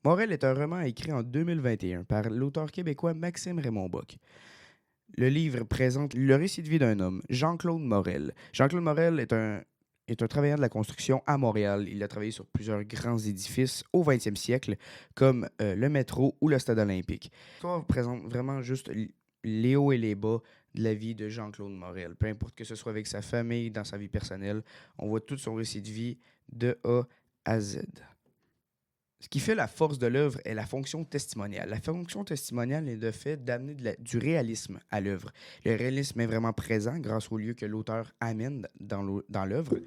Morel est un roman écrit en 2021 par l'auteur québécois Maxime Raymond-Bock. Le livre présente le récit de vie d'un homme, Jean-Claude Morel. Jean-Claude Morel est un travailleur de la construction à Montréal. Il a travaillé sur plusieurs grands édifices au 20e siècle, comme le métro ou le stade olympique. L'histoire présente vraiment juste les hauts et les bas de la vie de Jean-Claude Morel. Peu importe que ce soit avec sa famille, dans sa vie personnelle, on voit tout son récit de vie de A à Z. Ce qui fait la force de l'œuvre est la fonction testimoniale. La fonction testimoniale est de fait d'amener du réalisme à l'œuvre. Le réalisme est vraiment présent grâce aux lieux que l'auteur amène dans l'œuvre.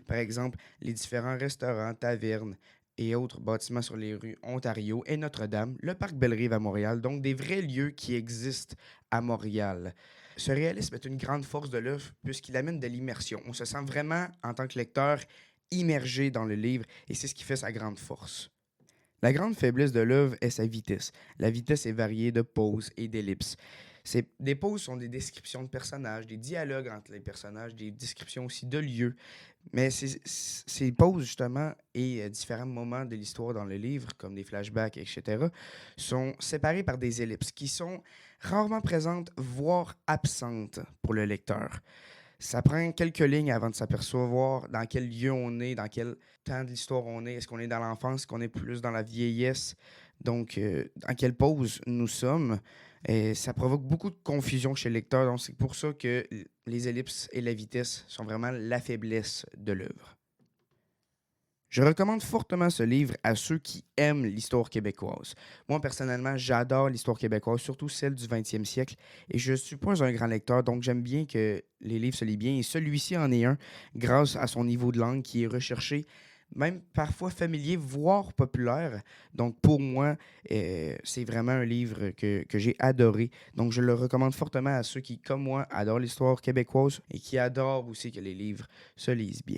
Par exemple, les différents restaurants, tavernes et autres bâtiments sur les rues Ontario et Notre-Dame, le parc Belle-Rive à Montréal, donc des vrais lieux qui existent à Montréal. Ce réalisme est une grande force de l'œuvre puisqu'il amène de l'immersion. On se sent vraiment, en tant que lecteur, immergé dans le livre et c'est ce qui fait sa grande force. La grande faiblesse de l'œuvre est sa vitesse. La vitesse est variée de pauses et d'ellipses. Des pauses sont des descriptions de personnages, des dialogues entre les personnages, des descriptions aussi de lieux. Mais ces pauses, justement, et différents moments de l'histoire dans le livre, comme des flashbacks, etc., sont séparés par des ellipses qui sont rarement présentes, voire absentes pour le lecteur. Ça prend quelques lignes avant de s'apercevoir dans quel lieu on est, dans quel temps de l'histoire on est. Est-ce qu'on est dans l'enfance? Est-ce qu'on est plus dans la vieillesse? Donc, dans quelle pause nous sommes? Et ça provoque beaucoup de confusion chez le lecteur. Donc, c'est pour ça que les ellipses et la vitesse sont vraiment la faiblesse de l'œuvre. Je recommande fortement ce livre à ceux qui aiment l'histoire québécoise. Moi, personnellement, j'adore l'histoire québécoise, surtout celle du 20e siècle, et je ne suis pas un grand lecteur, donc j'aime bien que les livres se lisent bien, et celui-ci en est un, grâce à son niveau de langue qui est recherché, même parfois familier, voire populaire. Donc pour moi, c'est vraiment un livre que j'ai adoré. Donc je le recommande fortement à ceux qui, comme moi, adorent l'histoire québécoise et qui adorent aussi que les livres se lisent bien.